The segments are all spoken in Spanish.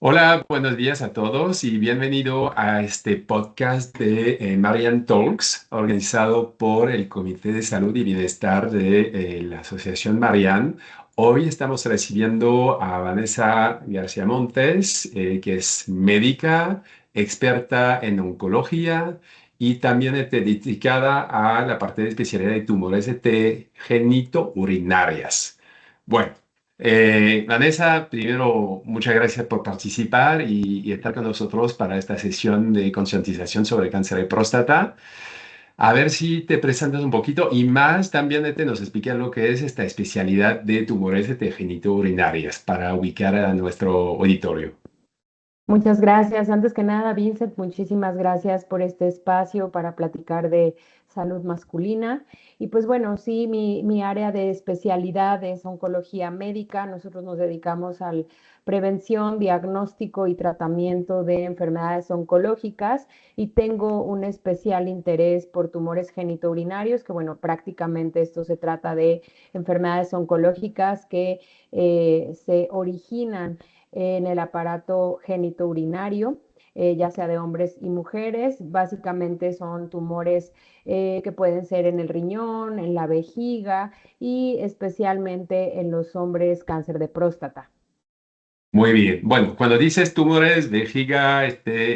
Hola, buenos días a todos y bienvenido a este podcast de Marian Talks, organizado por el Comité de Salud y Bienestar de la Asociación Marian. Hoy estamos recibiendo a Vanessa García Montes, que es médica, experta en oncología y también dedicada a la parte de especialidad de tumores de genitourinarias. Bueno. Vanessa, primero, muchas gracias por participar y estar con nosotros para esta sesión de concientización sobre cáncer de próstata. A ver si te presentas un poquito y más también nos explica lo que es esta especialidad de tumores de genitourinarias para ubicar a nuestro auditorio. Muchas gracias. Antes que nada, Vincent, muchísimas gracias por este espacio para platicar de salud masculina. Y pues bueno, sí, mi área de especialidad es oncología médica. Nosotros nos dedicamos al prevención, diagnóstico y tratamiento de enfermedades oncológicas y tengo un especial interés por tumores genitourinarios, que bueno, prácticamente esto se trata de enfermedades oncológicas que se originan en el aparato genitourinario, ya sea de hombres y mujeres. Básicamente son tumores que pueden ser en el riñón, en la vejiga y especialmente en los hombres cáncer de próstata. Muy bien. Bueno, cuando dices tumores, vejiga,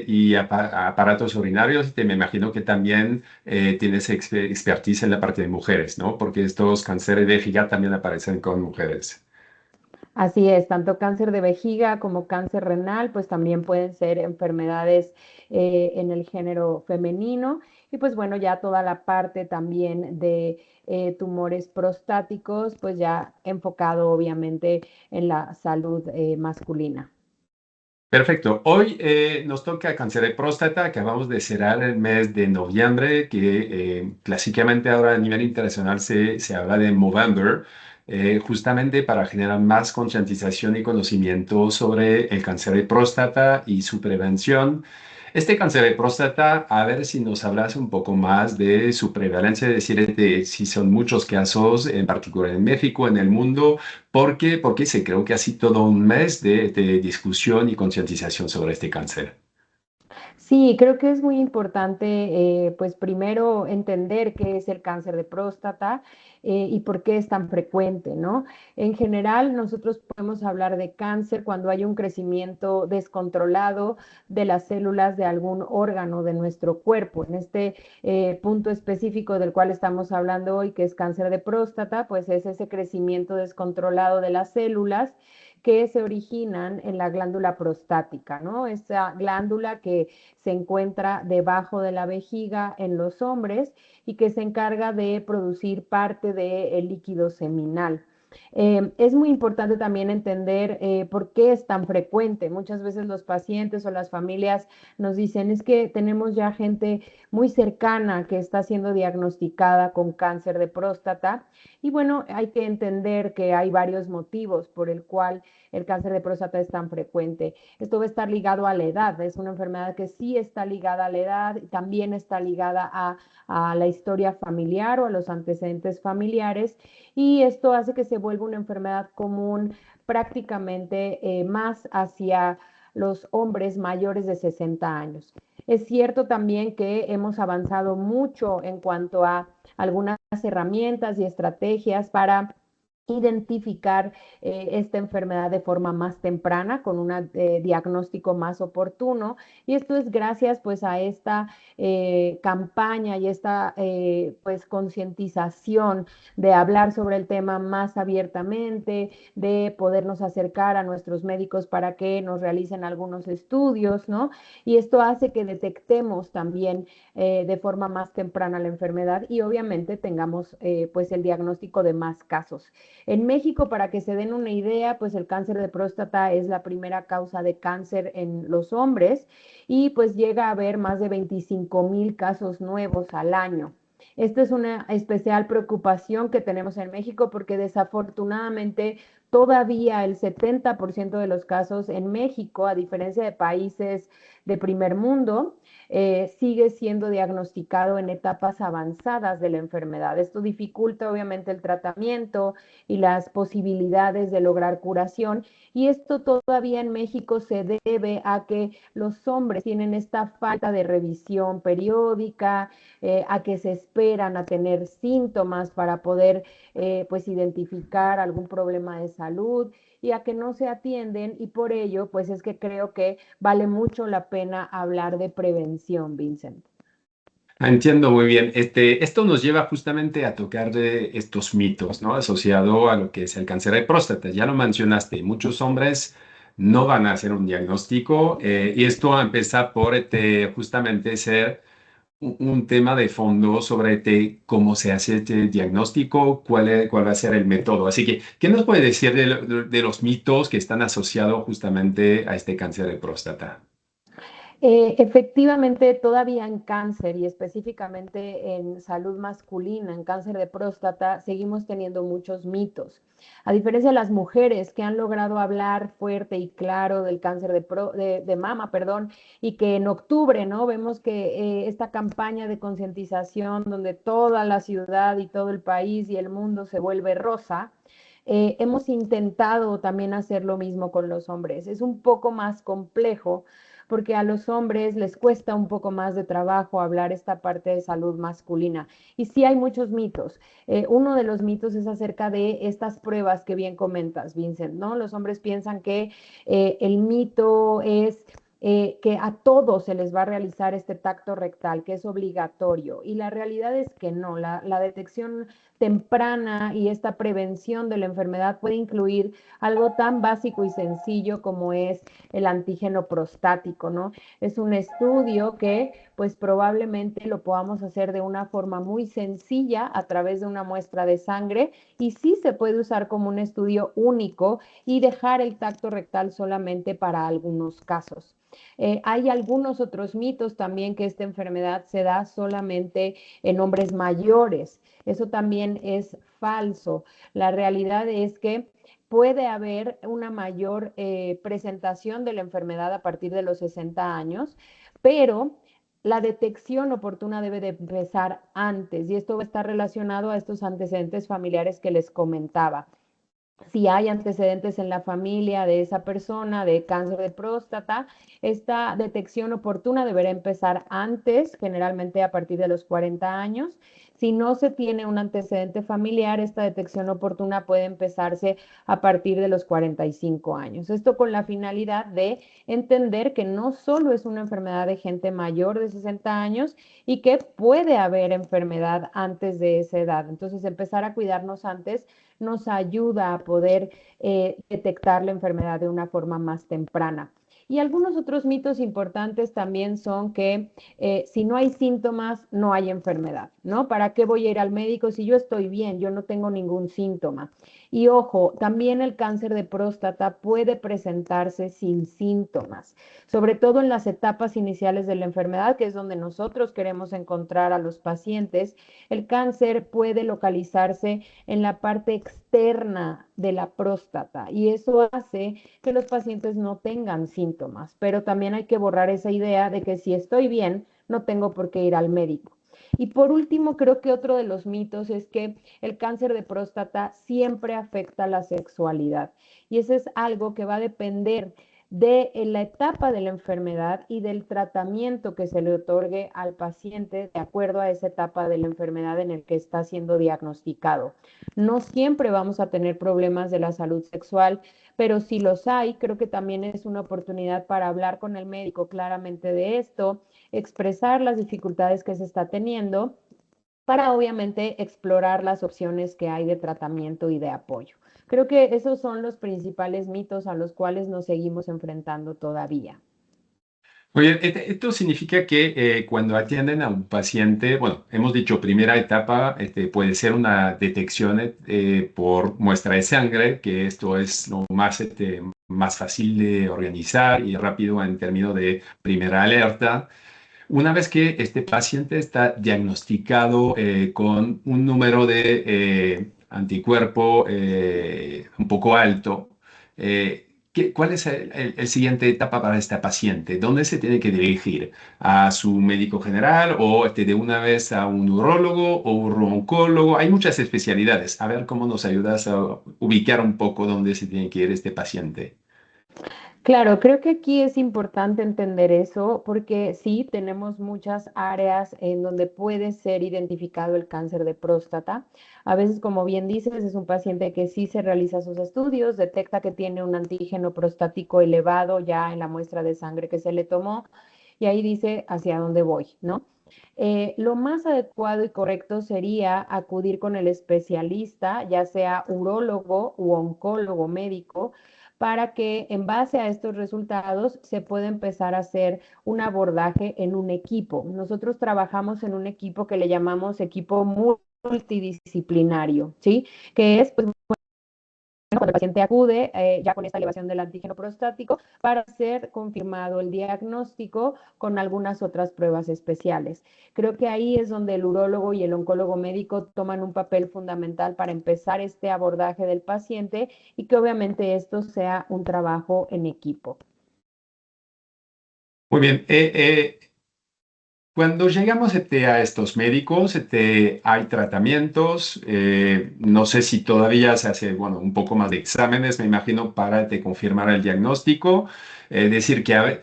y aparatos urinarios, me imagino que también tienes expertise en la parte de mujeres, ¿no? Porque estos cánceres de vejiga también aparecen con mujeres. Así es, tanto cáncer de vejiga como cáncer renal, pues también pueden ser enfermedades en el género femenino. Y pues bueno, ya toda la parte también de tumores prostáticos, pues ya enfocado obviamente en la salud masculina. Perfecto. Hoy nos toca cáncer de próstata. Acabamos de cerrar el mes de noviembre, que clásicamente ahora a nivel internacional se habla de Movember, justamente para generar más concientización y conocimiento sobre el cáncer de próstata y su prevención. Este cáncer de próstata, a ver si nos hablas un poco más de su prevalencia, es decir, de si son muchos casos, en particular en México, en el mundo. ¿Por qué? Porque se creó que así todo un mes de discusión y concientización sobre este cáncer. Sí, creo que es muy importante, pues primero entender qué es el cáncer de próstata y por qué es tan frecuente, ¿no? En general, nosotros podemos hablar de cáncer cuando hay un crecimiento descontrolado de las células de algún órgano de nuestro cuerpo. En este punto específico del cual estamos hablando hoy, que es cáncer de próstata, pues es ese crecimiento descontrolado de las células que se originan en la glándula prostática, ¿no? Esa glándula que se encuentra debajo de la vejiga en los hombres y que se encarga de producir parte del líquido seminal. Es muy importante también entender por qué es tan frecuente. Muchas veces los pacientes o las familias nos dicen, es que tenemos ya gente muy cercana que está siendo diagnosticada con cáncer de próstata. Y bueno, hay que entender que hay varios motivos por el cual el cáncer de próstata es tan frecuente. Esto va a estar ligado a la edad, es una enfermedad que sí está ligada a la edad, también está ligada a la historia familiar o a los antecedentes familiares, y esto hace que se vuelva una enfermedad común prácticamente más hacia los hombres mayores de 60 años. Es cierto también que hemos avanzado mucho en cuanto a algunas herramientas y estrategias para identificar esta enfermedad de forma más temprana, con un diagnóstico más oportuno. Y esto es gracias pues a esta campaña y esta pues concientización de hablar sobre el tema más abiertamente, de podernos acercar a nuestros médicos para que nos realicen algunos estudios, ¿no? Y esto hace que detectemos también de forma más temprana la enfermedad y obviamente tengamos pues el diagnóstico de más casos. En México, para que se den una idea, pues el cáncer de próstata es la primera causa de cáncer en los hombres y pues llega a haber más de 25,000 casos nuevos al año. Esta es una especial preocupación que tenemos en México porque desafortunadamente todavía el 70% de los casos en México, a diferencia de países de primer mundo, sigue siendo diagnosticado en etapas avanzadas de la enfermedad. Esto dificulta obviamente el tratamiento y las posibilidades de lograr curación, y esto todavía en México se debe a que los hombres tienen esta falta de revisión periódica, a que se esperan a tener síntomas para poder pues identificar algún problema de salud, y a que no se atienden, y por ello pues es que creo que vale mucho la pena hablar de prevención, Vincent. Entiendo muy bien. Esto nos lleva justamente a tocar de estos mitos, ¿no? Asociado a lo que es el cáncer de próstata. Ya lo mencionaste, muchos hombres no van a hacer un diagnóstico y esto empieza por justamente ser un tema de fondo sobre cómo se hace este diagnóstico, cuál va a ser el método. Así que, ¿qué nos puede decir de los mitos que están asociados justamente a este cáncer de próstata? Efectivamente, todavía en cáncer y específicamente en salud masculina, en cáncer de próstata, seguimos teniendo muchos mitos. A diferencia de las mujeres que han logrado hablar fuerte y claro del cáncer de mama, perdón, y que en octubre, ¿no? Vemos que esta campaña de concientización donde toda la ciudad y todo el país y el mundo se vuelve rosa. Hemos intentado también hacer lo mismo con los hombres. Es un poco más complejo porque a los hombres les cuesta un poco más de trabajo hablar esta parte de salud masculina. Y sí hay muchos mitos. Uno de los mitos es acerca de estas pruebas que bien comentas, Vincent, ¿no? Los hombres piensan que el mito es que a todos se les va a realizar este tacto rectal, que es obligatorio. Y la realidad es que no, la detección temprana y esta prevención de la enfermedad puede incluir algo tan básico y sencillo como es el antígeno prostático, ¿no? Es un estudio que pues probablemente lo podamos hacer de una forma muy sencilla a través de una muestra de sangre, y sí se puede usar como un estudio único y dejar el tacto rectal solamente para algunos casos. Hay algunos otros mitos también, que esta enfermedad se da solamente en hombres mayores. Eso también es falso. La realidad es que puede haber una mayor presentación de la enfermedad a partir de los 60 años, pero la detección oportuna debe de empezar antes, y esto va a estar relacionado a estos antecedentes familiares que les comentaba. Si hay antecedentes en la familia de esa persona de cáncer de próstata, esta detección oportuna deberá empezar antes, generalmente a partir de los 40 años. Si no se tiene un antecedente familiar, esta detección oportuna puede empezarse a partir de los 45 años. Esto con la finalidad de entender que no solo es una enfermedad de gente mayor de 60 años y que puede haber enfermedad antes de esa edad. Entonces, empezar a cuidarnos antes nos ayuda a poder detectar la enfermedad de una forma más temprana. Y algunos otros mitos importantes también son que si no hay síntomas, no hay enfermedad, ¿no? ¿Para qué voy a ir al médico si yo estoy bien, yo no tengo ningún síntoma? Y ojo, también el cáncer de próstata puede presentarse sin síntomas, sobre todo en las etapas iniciales de la enfermedad, que es donde nosotros queremos encontrar a los pacientes. El cáncer puede localizarse en la parte externa de la próstata, y eso hace que los pacientes no tengan síntomas, pero también hay que borrar esa idea de que si estoy bien, no tengo por qué ir al médico. Y por último, creo que otro de los mitos es que el cáncer de próstata siempre afecta la sexualidad, y eso es algo que va a depender de la etapa de la enfermedad y del tratamiento que se le otorgue al paciente de acuerdo a esa etapa de la enfermedad en el que está siendo diagnosticado. No siempre vamos a tener problemas de la salud sexual, pero si los hay, creo que también es una oportunidad para hablar con el médico claramente de esto, expresar las dificultades que se está teniendo, para obviamente explorar las opciones que hay de tratamiento y de apoyo. Creo que esos son los principales mitos a los cuales nos seguimos enfrentando todavía. Oye, esto significa que cuando atienden a un paciente, bueno, hemos dicho primera etapa, puede ser una detección por muestra de sangre, que esto es lo más, más fácil de organizar y rápido en términos de primera alerta. Una vez que este paciente está diagnosticado con un número de anticuerpo un poco alto. ¿Cuál es el siguiente etapa para esta paciente? ¿Dónde se tiene que dirigir? ¿A su médico general o de una vez a un urólogo o un oncólogo? Hay muchas especialidades. A ver cómo nos ayudas a ubicar un poco dónde se tiene que ir este paciente. Claro, creo que aquí es importante entender eso porque sí, tenemos muchas áreas en donde puede ser identificado el cáncer de próstata. A veces, como bien dices, es un paciente que sí se realiza sus estudios, detecta que tiene un antígeno prostático elevado ya en la muestra de sangre que se le tomó y ahí dice hacia dónde voy, ¿no? Lo más adecuado y correcto sería acudir con el especialista, ya sea urólogo u oncólogo médico, para que en base a estos resultados se pueda empezar a hacer un abordaje en un equipo. Nosotros trabajamos en un equipo que le llamamos equipo multidisciplinario, ¿sí? Que es pues, cuando el paciente acude ya con esta elevación del antígeno prostático para ser confirmado el diagnóstico con algunas otras pruebas especiales. Creo que ahí es donde el urólogo y el oncólogo médico toman un papel fundamental para empezar este abordaje del paciente y que obviamente esto sea un trabajo en equipo. Muy bien. Cuando llegamos a estos médicos, hay tratamientos. No sé si todavía se hace, bueno, un poco más de exámenes, me imagino, para confirmar el diagnóstico. Decir que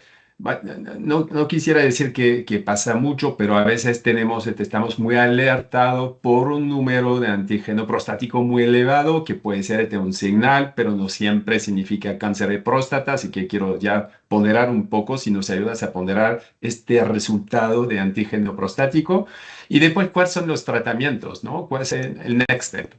no quisiera decir que pasa mucho, pero a veces estamos muy alertados por un número de antígeno prostático muy elevado, que puede ser un señal, pero no siempre significa cáncer de próstata. Así que quiero ya ponderar un poco, si nos ayudas a ponderar este resultado de antígeno prostático. Y después, ¿cuáles son los tratamientos, no? ¿Cuál es el next step?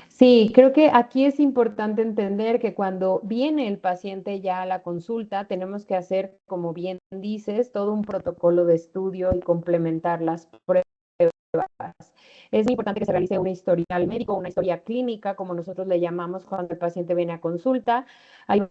Sí, creo que aquí es importante entender que cuando viene el paciente ya a la consulta, tenemos que hacer, como bien dices, todo un protocolo de estudio y complementar las pruebas. Es muy importante que se realice una historial médico, una historia clínica, como nosotros le llamamos cuando el paciente viene a consulta. Ahí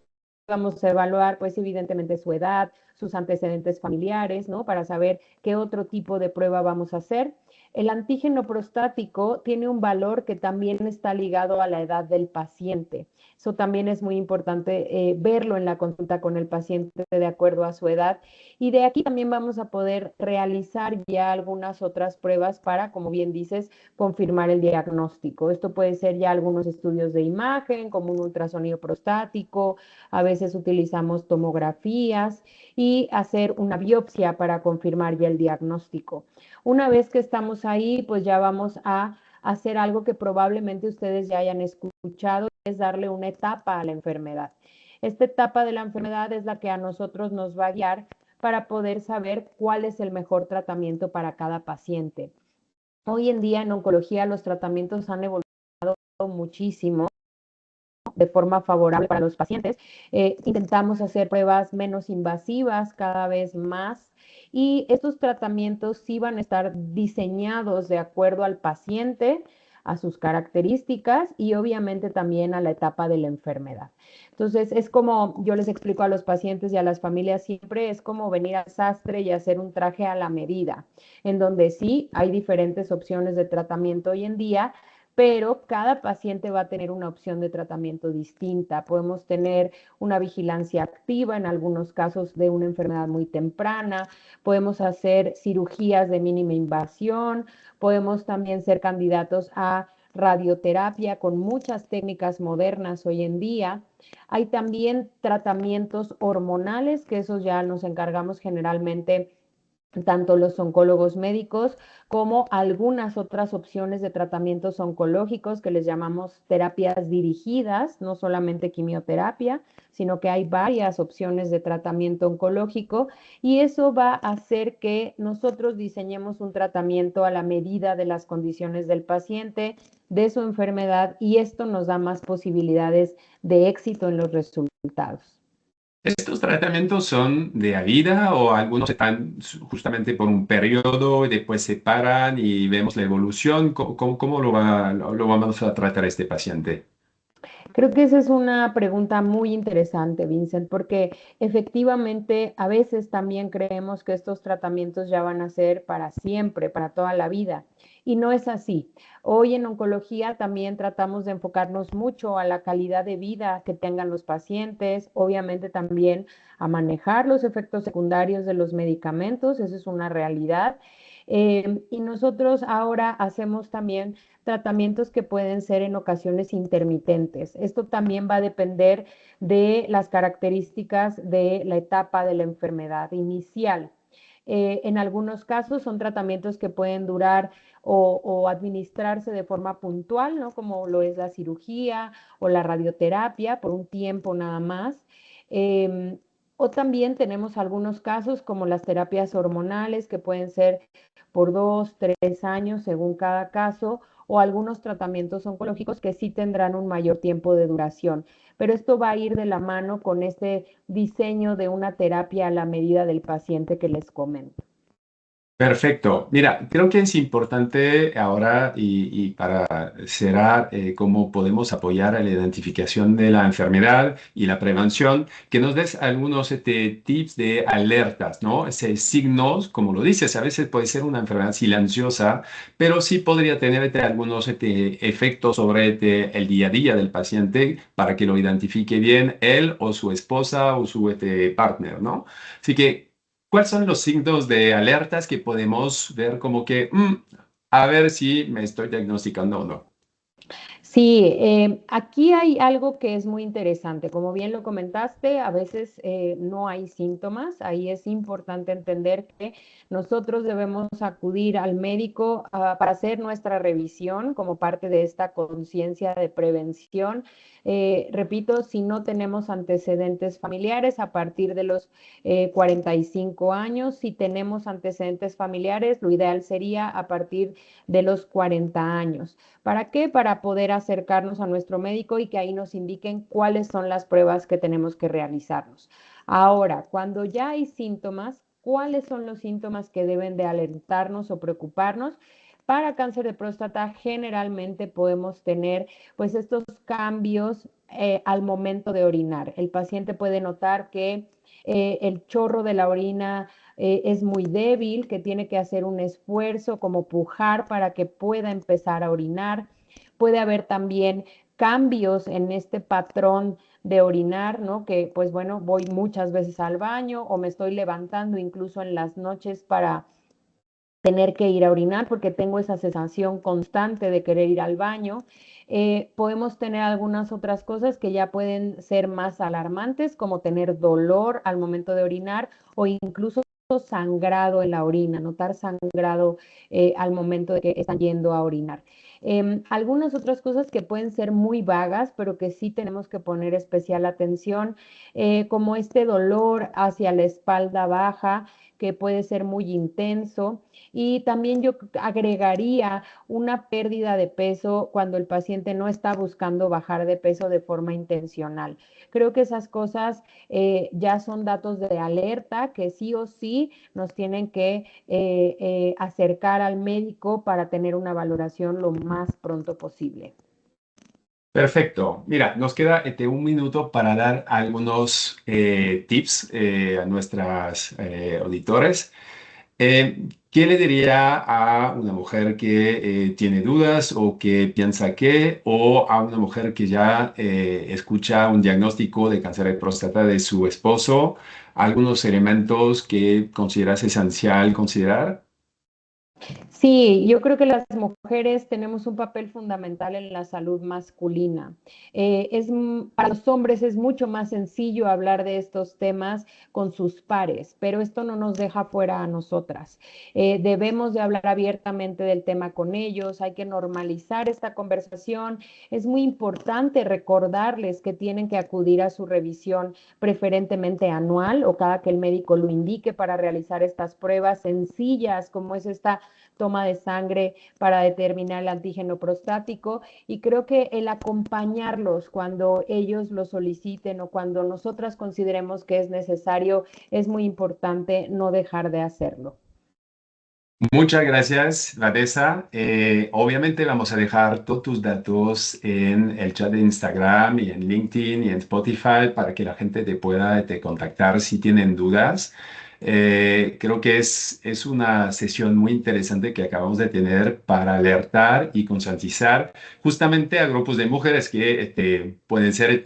vamos a evaluar, pues, evidentemente su edad, sus antecedentes familiares, ¿no? Para saber qué otro tipo de prueba vamos a hacer. El antígeno prostático tiene un valor que también está ligado a la edad del paciente. Eso también es muy importante verlo en la consulta con el paciente de acuerdo a su edad. Y de aquí también vamos a poder realizar ya algunas otras pruebas para, como bien dices, confirmar el diagnóstico. Esto puede ser ya algunos estudios de imagen, como un ultrasonido prostático, a veces utilizamos tomografías y hacer una biopsia para confirmar ya el diagnóstico. Una vez que estamos ahí, pues ya vamos a hacer algo que probablemente ustedes ya hayan escuchado, es darle una etapa a la enfermedad. Esta etapa de la enfermedad es la que a nosotros nos va a guiar para poder saber cuál es el mejor tratamiento para cada paciente. Hoy en día en oncología los tratamientos han evolucionado muchísimo de forma favorable para los pacientes. Intentamos hacer pruebas menos invasivas cada vez más y estos tratamientos sí van a estar diseñados de acuerdo al paciente, a sus características y obviamente también a la etapa de la enfermedad. Entonces, es como yo les explico a los pacientes y a las familias siempre, es como venir al sastre y hacer un traje a la medida, en donde sí hay diferentes opciones de tratamiento hoy en día, pero cada paciente va a tener una opción de tratamiento distinta. Podemos tener una vigilancia activa en algunos casos de una enfermedad muy temprana, podemos hacer cirugías de mínima invasión, podemos también ser candidatos a radioterapia con muchas técnicas modernas hoy en día. Hay también tratamientos hormonales, que esos ya nos encargamos generalmente tanto los oncólogos médicos como algunas otras opciones de tratamientos oncológicos que les llamamos terapias dirigidas, no solamente quimioterapia, sino que hay varias opciones de tratamiento oncológico y eso va a hacer que nosotros diseñemos un tratamiento a la medida de las condiciones del paciente, de su enfermedad y esto nos da más posibilidades de éxito en los resultados. ¿Estos tratamientos son de a vida o algunos están justamente por un periodo y después se paran y vemos la evolución? ¿Cómo lo vamos a tratar a este paciente? Creo que esa es una pregunta muy interesante, Vincent, porque efectivamente a veces también creemos que estos tratamientos ya van a ser para siempre, para toda la vida, y no es así. Hoy en oncología también tratamos de enfocarnos mucho a la calidad de vida que tengan los pacientes, obviamente también a manejar los efectos secundarios de los medicamentos, eso es una realidad. Y nosotros ahora hacemos también tratamientos que pueden ser en ocasiones intermitentes. Esto también va a depender de las características de la etapa de la enfermedad inicial. En algunos casos son tratamientos que pueden durar o administrarse de forma puntual, ¿no? Como lo es la cirugía o la radioterapia por un tiempo nada más. Eh, o también tenemos algunos casos como las terapias hormonales que pueden ser por 2, 3 años según cada caso, o algunos tratamientos oncológicos que sí tendrán un mayor tiempo de duración. Pero esto va a ir de la mano con este diseño de una terapia a la medida del paciente que les comento. Perfecto. Mira, creo que es importante ahora y para cerrar cómo podemos apoyar a la identificación de la enfermedad y la prevención, que nos des algunos tips de alertas, ¿no? Signos, como lo dices, a veces puede ser una enfermedad silenciosa, pero sí podría tener algunos efectos sobre el día a día del paciente para que lo identifique bien él o su esposa o su partner, ¿no? Así que ¿cuáles son los signos de alertas que podemos ver como que, a ver si me estoy diagnosticando o no? Sí, aquí hay algo que es muy interesante. Como bien lo comentaste, a veces no hay síntomas. Ahí es importante entender que nosotros debemos acudir al médico para hacer nuestra revisión como parte de esta conciencia de prevención. Repito, si no tenemos antecedentes familiares a partir de los 45 años, si tenemos antecedentes familiares, lo ideal sería a partir de los 40 años. ¿Para qué? Para poder acercarnos a nuestro médico y que ahí nos indiquen cuáles son las pruebas que tenemos que realizarnos. Ahora, cuando ya hay síntomas, ¿cuáles son los síntomas que deben de alertarnos o preocuparnos? Para cáncer de próstata generalmente podemos tener pues estos cambios al momento de orinar. El paciente puede notar que el chorro de la orina es muy débil, que tiene que hacer un esfuerzo como pujar para que pueda empezar a orinar. Puede haber también cambios en este patrón de orinar, ¿no? Que pues bueno, voy muchas veces al baño o me estoy levantando incluso en las noches para tener que ir a orinar porque tengo esa sensación constante de querer ir al baño. Podemos tener algunas otras cosas que ya pueden ser más alarmantes, como tener dolor al momento de orinar o incluso sangrado en la orina, notar sangrado al momento de que están yendo a orinar. Algunas otras cosas que pueden ser muy vagas, pero que sí tenemos que poner especial atención, como este dolor hacia la espalda baja, que puede ser muy intenso. Y también yo agregaría una pérdida de peso cuando el paciente no está buscando bajar de peso de forma intencional. Creo que esas cosas ya son datos de alerta que sí o sí nos tienen que acercar al médico para tener una valoración lo más pronto posible. Perfecto. Mira, nos queda un minuto para dar algunos tips a nuestras auditores. ¿Qué le diría a una mujer que tiene dudas o que piensa que, o a una mujer que ya escucha un diagnóstico de cáncer de próstata de su esposo? ¿Algunos elementos que consideras esencial considerar? Sí, yo creo que las mujeres tenemos un papel fundamental en la salud masculina. Para los hombres es mucho más sencillo hablar de estos temas con sus pares, pero esto no nos deja fuera a nosotras. Debemos de hablar abiertamente del tema con ellos, hay que normalizar esta conversación. Es muy importante recordarles que tienen que acudir a su revisión preferentemente anual o cada que el médico lo indique para realizar estas pruebas sencillas como es esta toma de sangre para determinar el antígeno prostático y creo que el acompañarlos cuando ellos lo soliciten o cuando nosotras consideremos que es necesario es muy importante no dejar de hacerlo. Muchas gracias, Vanessa. Obviamente vamos a dejar todos tus datos en el chat de Instagram y en LinkedIn y en Spotify para que la gente te pueda te contactar si tienen dudas. Creo que es una sesión muy interesante que acabamos de tener para alertar y concientizar justamente a grupos de mujeres que pueden ser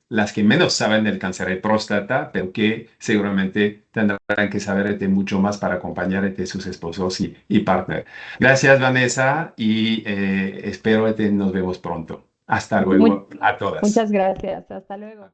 las que menos saben del cáncer de próstata, pero que seguramente tendrán que saber mucho más para acompañar sus esposos y partner. Gracias, Vanessa, y espero nos vemos pronto. Hasta Mu- luego a todas. Muchas gracias. Hasta luego.